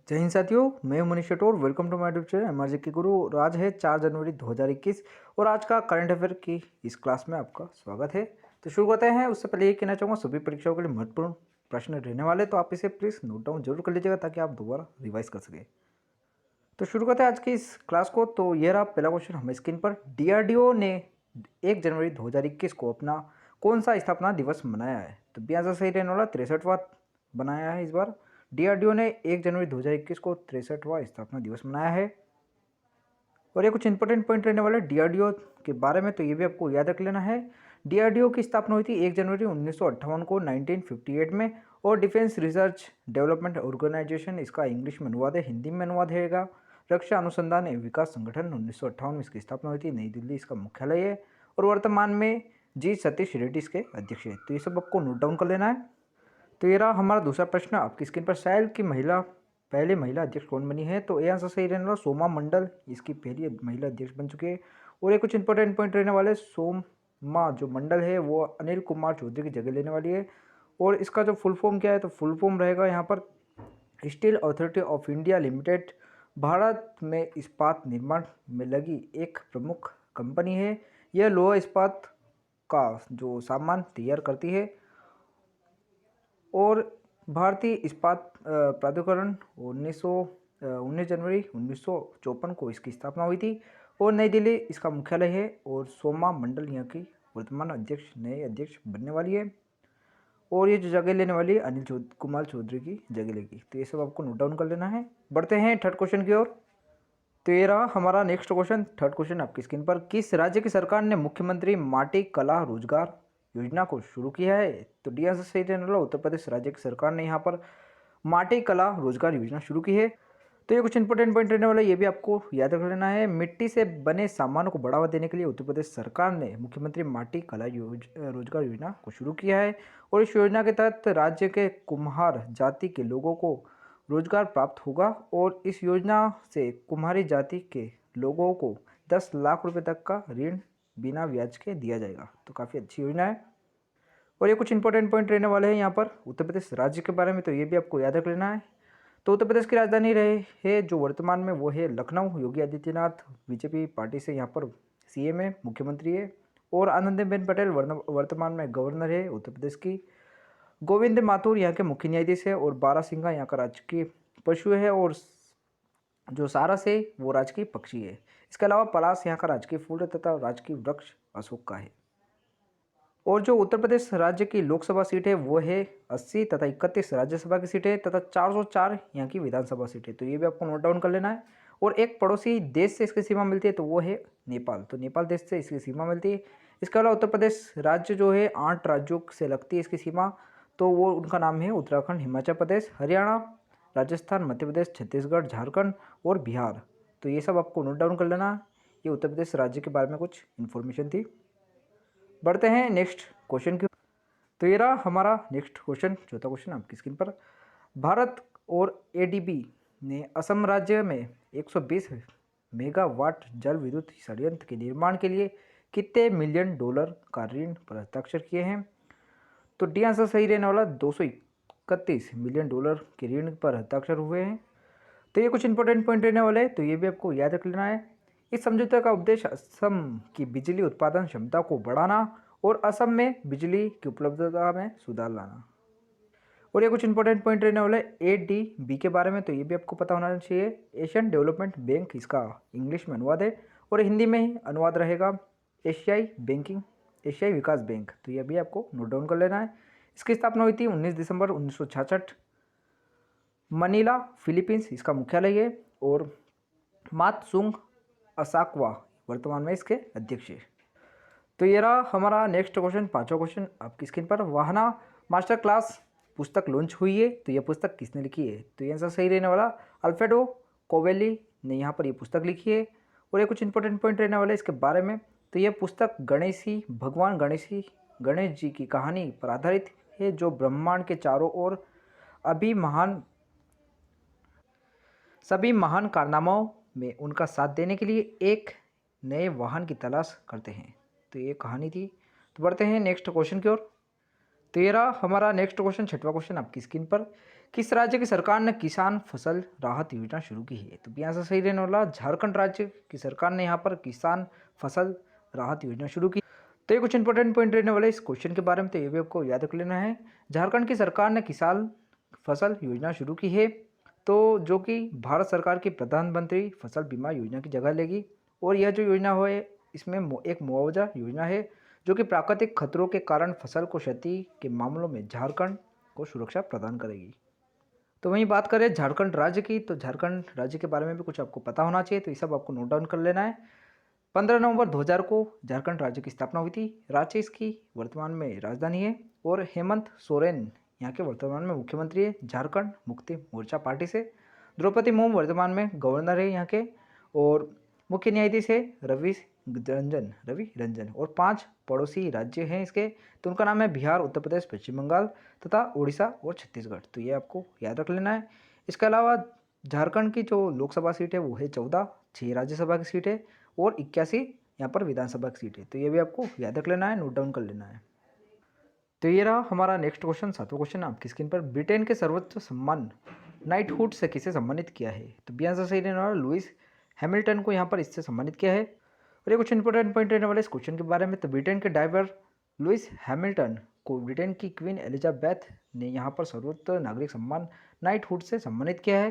जय हिंद साथियों, मैं हूं Manish Tator. Welcome to my YouTube channel MRJ के गुरु। और आज है 4 जनवरी 2021 और आज का करंट अफेयर की इस क्लास में आपका स्वागत है। तो शुरू करते हैं। उससे पहले ये कहना चाहूँगा, सभी परीक्षाओं के लिए महत्वपूर्ण प्रश्न रहने वाले, तो आप इसे प्लीज़ नोट डाउन जरूर कर लीजिएगा ताकि आप दोबारा रिवाइज कर सकें। तो शुरू करते हैं आज की इस क्लास को। तो ये रहा पहला क्वेश्चन हमें स्क्रीन पर। डीआरडीओ ने 1 जनवरी 2021 को अपना कौन सा स्थापना दिवस मनाया है? तो बी आंसर सही रहने वाला 63वां बनाया है इस बार। डीआरडीओ ने 1 जनवरी 2021 को 63वां स्थापना दिवस मनाया है। और ये कुछ इंपॉर्टेंट पॉइंट रहने वाले डीआरडीओ के बारे में, तो ये भी आपको याद रख लेना है। डीआरडीओ की स्थापना हुई थी 1 जनवरी 1958 को 1958 में। और डिफेंस रिसर्च डेवलपमेंट ऑर्गेनाइजेशन इसका इंग्लिश में अनुवाद है, हिंदी में अनुवाद रहेगा। रक्षा अनुसंधान एवं विकास संगठन 1958 में इसकी स्थापना हुई थी, नई दिल्ली इसका मुख्यालय है। और वर्तमान में जी सतीश रेड्डी इसके अध्यक्ष है। तो ये सब आपको नोट डाउन कर लेना है। तो ये रहा हमारा दूसरा प्रश्न आपकी स्क्रीन पर। साइल की पहले महिला अध्यक्ष कौन बनी है? तो ये आंसर सही रहने वाला सोमा मंडल इसकी पहली महिला अध्यक्ष बन चुके हैं। और ये कुछ इंपॉर्टेंट पॉइंट रहने वाले, सोमा जो मंडल है वो अनिल कुमार चौधरी की जगह लेने वाली है। और इसका जो फुल फॉर्म क्या है? तो फुल फॉर्म रहेगा यहाँ पर steel authority of India limited. Bharat में इस्पात निर्माण में लगी एक प्रमुख कंपनी है। यह लोहा इस्पात का जो सामान तैयार करती है। और भारतीय इस्पात प्राधिकरण 19 जनवरी 1954 को इसकी स्थापना हुई थी। और नई दिल्ली इसका मुख्यालय है। और सोमा मंडल यहाँ की वर्तमान नए अध्यक्ष बनने वाली है। और ये जो जगह लेने वाली है अनिल कुमार चौधरी की जगह लेगी। तो ये सब आपको नोट डाउन कर लेना है। बढ़ते हैं थर्ड क्वेश्चन की ओर। तो ये रहा हमारा नेक्स्ट क्वेश्चन। थर्ड क्वेश्चन आपकी स्क्रीन पर। किस राज्य की सरकार ने मुख्यमंत्री माटी कला रोजगार योजना को शुरू किया है? तो डी आंसर सही रहने वाला उत्तर प्रदेश राज्य की सरकार ने यहाँ पर माटी कला रोजगार योजना शुरू की है। तो ये कुछ इंपॉर्टेंट पॉइंट रहने वाला, ये भी आपको याद रख लेना है। मिट्टी से बने सामानों को बढ़ावा देने के लिए उत्तर प्रदेश सरकार ने मुख्यमंत्री माटी कला रोजगार योजना को शुरू किया है। और इस योजना के तहत राज्य के कुम्हार जाति के लोगों को रोजगार प्राप्त होगा। और इस योजना से कुम्हारी जाति के लोगों को 10 लाख रुपए तक का ऋण बिना ब्याज के दिया जाएगा। तो काफ़ी अच्छी योजना है। और ये कुछ इंपॉर्टेंट पॉइंट रहने वाले हैं यहाँ पर उत्तर प्रदेश राज्य के बारे में, तो ये भी आपको याद रख लेना है। तो उत्तर प्रदेश की राजधानी रहे है जो वर्तमान में वो है लखनऊ। योगी आदित्यनाथ बीजेपी पार्टी से यहाँ पर सीएम है, मुख्यमंत्री है। और आनंदीबेन पटेल वर्तमान में गवर्नर है उत्तर प्रदेश की। गोविंद माथुर यहाँ के मुख्य न्यायाधीश है। और बारहसिंगा यहाँ का राजकीय पशु है। और जो सारस है वो राजकीय पक्षी है। इसके अलावा पलास यहाँ का राजकीय फूल है तथा राजकीय वृक्ष अशोक का है। और जो उत्तर प्रदेश राज्य की लोकसभा सीट है वो है 80 तथा 31 राज्यसभा की सीट है तथा 404 यहाँ की विधानसभा सीट है। तो ये भी आपको नोट डाउन कर लेना है। और एक पड़ोसी देश से इसकी सीमा मिलती है, तो वो है नेपाल। तो नेपाल देश से इसकी सीमा मिलती है। इसके अलावा उत्तर प्रदेश राज्य जो है 8 राज्यों से लगती है इसकी सीमा। तो वो उनका नाम है उत्तराखंड, हिमाचल प्रदेश, हरियाणा, राजस्थान, मध्य प्रदेश, छत्तीसगढ़, झारखंड और बिहार। तो ये सब आपको नोट डाउन कर लेना। ये उत्तर प्रदेश राज्य के बारे में कुछ इन्फॉर्मेशन थी। बढ़ते हैं नेक्स्ट क्वेश्चन की। तो ये रहा हमारा नेक्स्ट क्वेश्चन, चौथा क्वेश्चन आपकी स्क्रीन पर। भारत और एडीबी ने असम राज्य में 120 मेगावाट जल विद्युत संयंत्र के निर्माण के लिए कितने मिलियन डॉलर का ऋण पर हस्ताक्षर किए हैं? तो डी आंसर सही रहने वाला 231 मिलियन डॉलर के ऋण पर हस्ताक्षर हुए हैं। तो ये कुछ इंपॉर्टेंट पॉइंट रहने वाले हैं, तो ये भी आपको याद रख लेना है। इस समझौते का उद्देश्य असम की बिजली उत्पादन क्षमता को बढ़ाना और असम में बिजली की उपलब्धता में सुधार लाना। और ये कुछ इंपॉर्टेंट पॉइंट रहने वाले एडीबी के बारे में, तो ये भी आपको पता होना चाहिए। एशियन डेवलपमेंट बैंक इसका इंग्लिश में अनुवाद है और हिंदी में ही अनुवाद रहेगा एशियाई विकास बैंक। तो ये भी आपको नोट डाउन कर लेना है। इसकी स्थापना हुई थी 19 दिसंबर 1966, मनीला फिलीपींस इसका मुख्यालय है। और मातसुंग असाकवा वर्तमान में इसके अध्यक्ष है। तो ये रहा हमारा नेक्स्ट क्वेश्चन, पांचवा क्वेश्चन आपकी स्क्रीन पर। वाहना मास्टर क्लास पुस्तक लॉन्च हुई है, तो यह पुस्तक किसने लिखी है? तो ये आंसर सही रहने वाला अल्फ्रेडो कोवेली ने यहाँ पर ये पुस्तक लिखी है। और ये कुछ इंपॉर्टेंट पॉइंट रहने वाले इसके बारे में, तो यह पुस्तक भगवान गणेश जी की कहानी पर आधारित है, जो ब्रह्मांड के चारों ओर सभी महान कारनामों में उनका साथ देने के लिए एक नए वाहन की तलाश करते हैं। तो ये कहानी थी। तो बढ़ते हैं नेक्स्ट क्वेश्चन की ओर। तो ये रहा हमारा नेक्स्ट क्वेश्चन, छठवां क्वेश्चन आपकी स्क्रीन पर। किस राज्य की सरकार ने किसान फसल राहत योजना शुरू की है? तो यहाँ से सही रहने वाला झारखंड राज्य की सरकार ने यहाँ पर किसान फसल राहत योजना शुरू की। तो ये कुछ इंपॉर्टेंट पॉइंट रहने वाले इस क्वेश्चन के बारे में, तो ये भी आपको याद रख लेना है। झारखंड की सरकार ने किसान फसल योजना शुरू की है, तो जो कि भारत सरकार की प्रधानमंत्री फसल बीमा योजना की जगह लेगी। और यह जो योजना है इसमें एक मुआवजा योजना है जो कि प्राकृतिक खतरों के कारण फसल को क्षति के मामलों में झारखंड को सुरक्षा प्रदान करेगी। तो वहीं बात करें झारखंड राज्य की, तो झारखंड राज्य के बारे में भी कुछ आपको पता होना चाहिए, तो ये सब आपको नोट डाउन कर लेना है। 15 नवंबर 2000 को झारखंड राज्य की स्थापना हुई थी। रांची इसकी वर्तमान में राजधानी है और हेमंत सोरेन यहाँ के वर्तमान में मुख्यमंत्री है झारखंड मुक्ति मोर्चा पार्टी से। द्रौपदी मुर्मू वर्तमान में गवर्नर है यहाँ के, और मुख्य न्यायाधीश है रवि रंजन और 5 पड़ोसी राज्य हैं इसके, तो उनका नाम है बिहार, उत्तर प्रदेश, पश्चिम बंगाल तथा उड़ीसा और छत्तीसगढ़। तो ये आपको याद रख लेना है। इसके अलावा झारखंड की जो लोकसभा सीट है वो है 14, 6 राज्यसभा की सीट है और 81 यहाँ पर विधानसभा की सीट है। तो ये भी आपको याद रख लेना है, नोट डाउन कर लेना है। तो ये रहा हमारा नेक्स्ट क्वेश्चन, 7वां क्वेश्चन आपकी स्क्रीन पर। ब्रिटेन के सर्वोच्च सम्मान नाइटहुड से किसे सम्मानित किया है? तो बी आंसर सही रहने वाला लुइस हैमिल्टन को यहाँ पर इससे सम्मानित किया है। और ये कुछ इंपॉर्टेंट पॉइंट रहने वाले इस क्वेश्चन के बारे में। तो ब्रिटेन के ड्राइवर लुइस हैमिल्टन को ब्रिटेन की क्वीन एलिजाबेथ ने यहाँ पर सर्वोच्च नागरिक सम्मान नाइटहुड से सम्मानित किया है।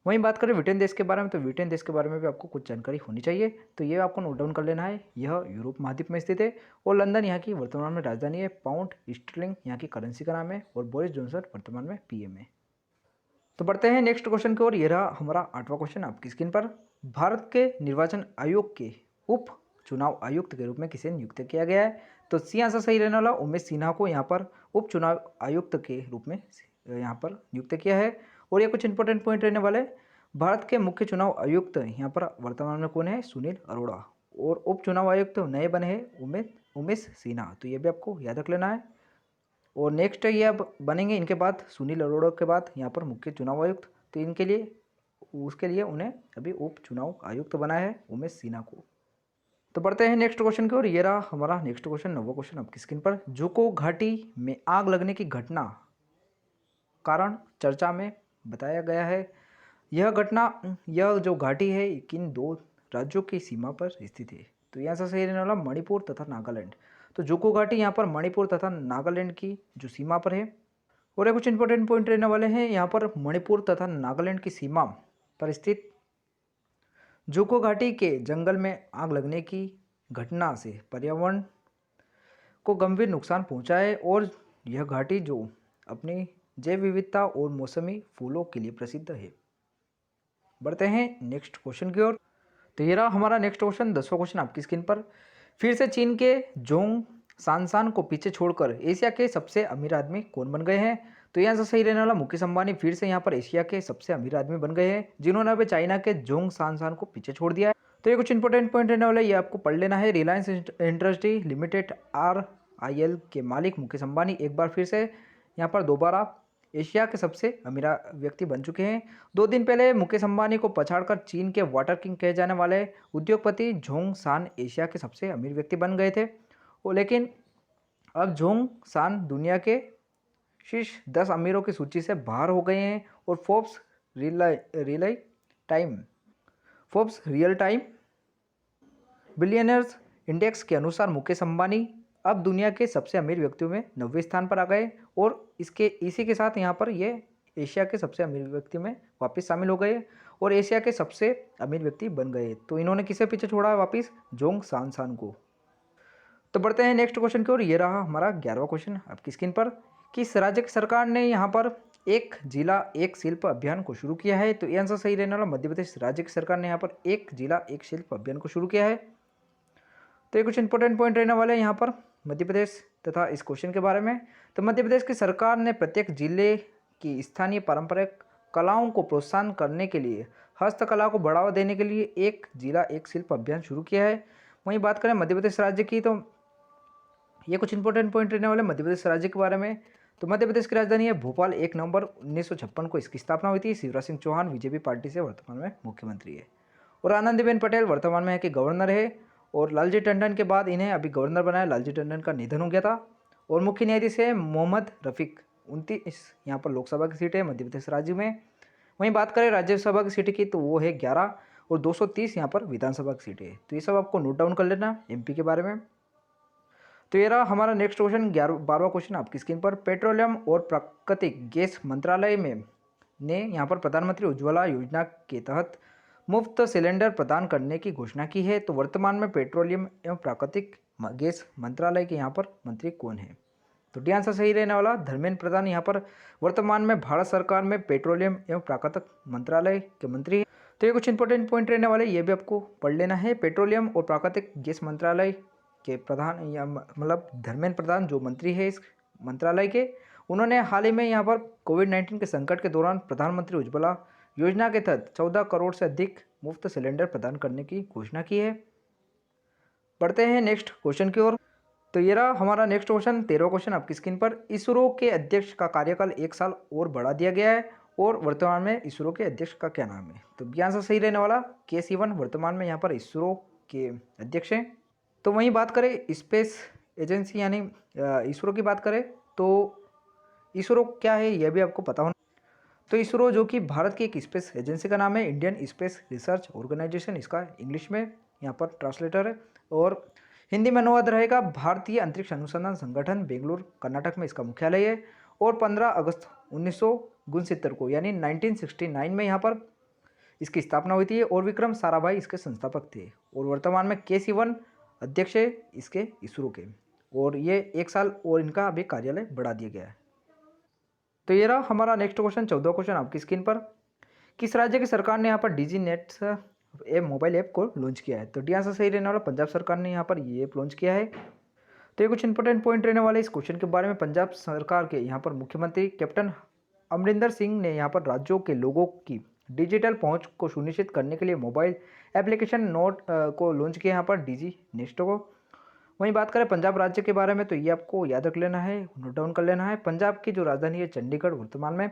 वहीं बात करें ब्रिटेन देश के बारे में, तो ब्रिटेन देश के बारे में भी आपको कुछ जानकारी होनी चाहिए, तो ये आपको नोट डाउन कर लेना है। यह यूरोप महाद्वीप में स्थित है और लंदन यहाँ की वर्तमान में राजधानी है। पाउंड स्टर्लिंग यहाँ की करेंसी का नाम है और बोरिस जॉनसन वर्तमान में पीएम है। तो बढ़ते हैं नेक्स्ट क्वेश्चन की ओर। ये रहा हमारा 8वां क्वेश्चन आपकी स्क्रीन पर। भारत के निर्वाचन आयोग के उप चुनाव आयुक्त के रूप में किसे नियुक्त किया गया है? तो सी आंसर सही रहने वाला उमेश सिन्हा को यहाँ पर उप चुनाव आयुक्त के रूप में यहाँ पर नियुक्त किया है। और ये कुछ इंपॉर्टेंट पॉइंट रहने वाले। भारत के मुख्य चुनाव आयुक्त यहाँ पर वर्तमान में कौन है? सुनील अरोड़ा। और उप चुनाव आयुक्त नए बने हैं उमेश सिन्हा। तो ये भी आपको याद रख लेना है। और नेक्स्ट ये अब बनेंगे इनके बाद, सुनील अरोड़ा के बाद यहाँ पर मुख्य चुनाव आयुक्त, तो इनके लिए उसके लिए उन्हें अभी उप चुनाव आयुक्त बनाया है उमेश सिन्हा को। तो बढ़ते हैं नेक्स्ट क्वेश्चन की ओर। ये रहा हमारा नेक्स्ट क्वेश्चन, 9वां क्वेश्चन आपकी स्क्रीन पर। जुको घाटी में आग लगने की घटना कारण चर्चा में बताया गया है। यह जो घाटी है किन 2 राज्यों की सीमा पर स्थित है? तो यहाँ से सही रहने वाला मणिपुर तथा नागालैंड। तो जुको घाटी यहाँ पर मणिपुर तथा नागालैंड की जो सीमा पर है। और ये कुछ इंपॉर्टेंट पॉइंट रहने वाले हैं यहाँ पर। मणिपुर तथा नागालैंड की सीमा पर स्थित जुको घाटी के जंगल में आग लगने की घटना से पर्यावरण को गंभीर नुकसान पहुंचा है और यह घाटी जो अपनी जैव विविधता और मौसमी फूलों के लिए प्रसिद्ध है। बढ़ते हैं नेक्स्ट क्वेश्चन की ओर। तो ये रहा हमारा नेक्स्ट क्वेश्चन, 10वां क्वेश्चन आपकी स्क्रीन पर। फिर से चीन के जोंग सांसान को पीछे छोड़कर एशिया के सबसे अमीर आदमी कौन बन गए हैं? तो यहाँ से सही रहने वाला मुकेश अंबानी फिर से यहाँ पर एशिया के सबसे अमीर आदमी बन गए हैं, जिन्होंने अभी चाइना के जोंग सांसान को पीछे छोड़ दिया है। तो ये कुछ इंपॉर्टेंट पॉइंट रहने वाला है, ये आपको पढ़ लेना है। रिलायंस इंडस्ट्री लिमिटेड RIL के मालिक मुकेश अंबानी एक बार फिर से यहाँ पर दोबारा एशिया के सबसे अमीर व्यक्ति बन चुके हैं। 2 दिन पहले मुकेश अंबानी को पछाड़कर चीन के वाटर किंग कहे जाने वाले उद्योगपति जोंग सान एशिया के सबसे अमीर व्यक्ति बन गए थे। लेकिन अब जोंग सान दुनिया के शीर्ष 10 अमीरों की सूची से बाहर हो गए हैं और Forbes real time billionaires index के अनुसार मुकेश अंबानी अब दुनिया के सबसे अमीर व्यक्तियों में 90वें स्थान पर आ गए और इसी के साथ यहाँ पर ये एशिया के सबसे अमीर व्यक्ति में वापस शामिल हो गए और एशिया के सबसे अमीर व्यक्ति बन गए। तो इन्होंने किसे पीछे छोड़ा वापस? जोंग सांसान को। तो बढ़ते हैं नेक्स्ट क्वेश्चन की ओर। ये रहा हमारा 11वां क्वेश्चन आपकी स्क्रीन पर। किस राज्य की सरकार ने यहाँ पर एक जिला एक शिल्प अभियान को शुरू किया है? तो ये आंसर सही रहने वाला मध्य प्रदेश राज्य की सरकार ने यहाँ पर एक जिला एक शिल्प अभियान को शुरू किया है। तो ये कुछ इंपॉर्टेंट पॉइंट रहने वाले हैं यहाँ पर मध्य प्रदेश तथा इस क्वेश्चन के बारे में। तो मध्य प्रदेश की सरकार ने प्रत्येक जिले की स्थानीय पारंपरिक कलाओं को प्रोत्साहन करने के लिए हस्तकला को बढ़ावा देने के लिए एक जिला एक शिल्प अभियान शुरू किया है। वहीं बात करें मध्य प्रदेश राज्य की, तो ये कुछ इंपॉर्टेंट पॉइंट रहने वाले मध्य प्रदेश राज्य के बारे में। तो मध्य प्रदेश की राजधानी है भोपाल। 1 नवंबर 1956 को इसकी स्थापना हुई थी। शिवराज सिंह चौहान बीजेपी पार्टी से वर्तमान में मुख्यमंत्री है और आनंदीबेन पटेल वर्तमान में है कि गवर्नर है। और लालजी टंडन के बाद इन्हें अभी गवर्नर बनाया। लालजी टंडन का निधन हो गया था। और मुख्य न्यायाधीश है मोहम्मद रफीक, 29 यहाँ पर लोकसभा की सीटें मध्य प्रदेश राज्य में। वहीं बात करें राज्यसभा की सीट की तो वो है 11 और 230 यहाँ पर विधानसभा की सीटें। तो ये सब आपको नोट डाउन कर लेना एमपी के बारे में। तो ये रहा हमारा नेक्स्ट क्वेश्चन 12वां क्वेश्चन आपकी स्क्रीन पर। पेट्रोलियम और प्राकृतिक गैस मंत्रालय में ने यहाँ पर प्रधानमंत्री उज्ज्वला योजना के तहत मुफ्त सिलेंडर प्रदान करने की घोषणा की है। तो वर्तमान में पेट्रोलियम एवं प्राकृतिक गैस मंत्रालय के यहाँ पर मंत्री कौन है? तो डी आंसर सही रहने वाला धर्मेंद्र प्रधान यहाँ पर वर्तमान में भारत सरकार में पेट्रोलियम एवं प्राकृतिक मंत्रालय के मंत्री हैं। तो ये कुछ इंपॉर्टेंट पॉइंट रहने वाले, ये भी आपको पढ़ लेना है। पेट्रोलियम और प्राकृतिक गैस मंत्रालय के प्रधान या मतलब धर्मेंद्र प्रधान जो मंत्री है इस मंत्रालय के, उन्होंने हाल ही में यहाँ पर कोविड-19 के संकट के दौरान प्रधानमंत्री उज्ज्वला योजना के तहत 14 करोड़ से अधिक मुफ्त सिलेंडर प्रदान करने की घोषणा की है। बढ़ते हैं नेक्स्ट क्वेश्चन की ओर। तो ये रहा हमारा नेक्स्ट क्वेश्चन 13वां क्वेश्चन आपकी स्क्रीन पर। इसरो के अध्यक्ष का कार्यकाल 1 साल और बढ़ा दिया गया है और वर्तमान में इसरो के अध्यक्ष का क्या नाम है? तो बी आंसर सही रहने वाला के सिवन वर्तमान में यहाँ पर इसरो के अध्यक्ष हैं। तो वहीं बात करें स्पेस एजेंसी यानी इसरो की बात करें तो इसरो क्या है यह भी आपको पता होना। तो इसरो जो कि भारत की एक स्पेस एजेंसी का नाम है, इंडियन स्पेस रिसर्च ऑर्गेनाइजेशन इसका इंग्लिश में यहाँ पर ट्रांसलेटर है, और हिंदी में अनुवाद रहेगा भारतीय अंतरिक्ष अनुसंधान संगठन बेंगलुरु कर्नाटक में इसका मुख्यालय है। और 15 अगस्त 1969 को यानी 1969 में यहाँ पर इसकी स्थापना हुई थी और विक्रम साराभाई इसके संस्थापक थे। और वर्तमान में के सिवन अध्यक्ष है इसके इसरो के, और ये 1 साल और इनका अभी कार्यालय बढ़ा दिया गया है। तो ये रहा हमारा नेक्स्ट क्वेश्चन 14वां क्वेश्चन आपकी स्क्रीन पर। किस राज्य की सरकार ने यहाँ पर डीजी नेट मोबाइल ऐप को लॉन्च किया है? तो डी आंसर सही रहने वाला पंजाब सरकार ने यहाँ पर ये ऐप लॉन्च किया है। तो ये कुछ इंपॉर्टेंट पॉइंट रहने वाले इस क्वेश्चन के बारे में। पंजाब सरकार के यहाँ पर मुख्यमंत्री कैप्टन अमरिंदर सिंह ने यहाँ पर राज्यों के लोगों की डिजिटल पहुँच को सुनिश्चित करने के लिए मोबाइल एप्लीकेशन नोट को लॉन्च किया यहाँ पर डीजी नेस्ट को। वहीं बात करें पंजाब राज्य के बारे में तो ये आपको याद रख लेना है, नोट डाउन कर लेना है। पंजाब की जो राजधानी है चंडीगढ़ वर्तमान में,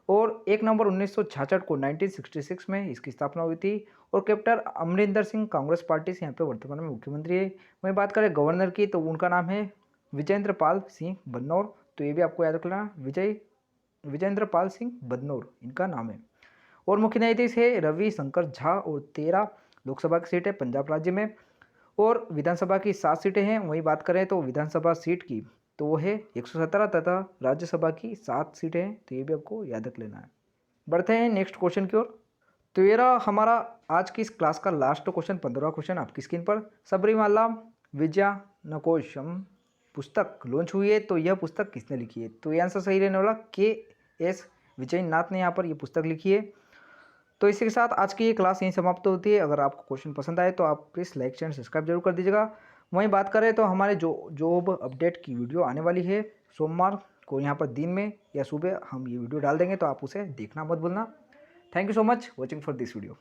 और 1 नवंबर 1966 को 1966 में इसकी स्थापना हुई थी। और कैप्टन अमरिंदर सिंह कांग्रेस पार्टी से यहाँ पे वर्तमान में मुख्यमंत्री है। वहीं बात करें गवर्नर की तो उनका नाम है विजेंद्र पाल सिंह बदनौर। तो ये भी आपको याद रख लेना, विजेंद्र पाल सिंह बदनौर इनका नाम है। और मुख्य न्यायाधीश है रवि शंकर झा। और 13 लोकसभा की सीट है पंजाब राज्य में, और विधानसभा की 7 सीटें हैं। वहीं बात करें तो विधानसभा सीट की तो वो है 117 तथा राज्यसभा की 7 सीटें हैं। तो ये भी आपको याद रख लेना है। बढ़ते हैं नेक्स्ट क्वेश्चन की ओर। तो ये रहा हमारा आज की इस क्लास का लास्ट क्वेश्चन 15वां क्वेश्चन आपकी स्क्रीन पर। सबरीमाला विजयानकोशम पुस्तक लॉन्च हुई है, तो यह पुस्तक किसने लिखी है? तो ये आंसर सही रहने वाला के.एस. विजयनाथ ने यहाँ पर यह पुस्तक लिखी है। तो इसी के साथ आज की ये क्लास यहीं समाप्त होती है। अगर आपको क्वेश्चन पसंद आए तो आप प्लीज़ लाइक शेयर सब्सक्राइब जरूर कर दीजिएगा। वहीं बात करें तो हमारे जॉब अपडेट की वीडियो आने वाली है सोमवार को, यहाँ पर दिन में या सुबह हम ये वीडियो डाल देंगे, तो आप उसे देखना मत भूलना। Thank you so much watching for this video.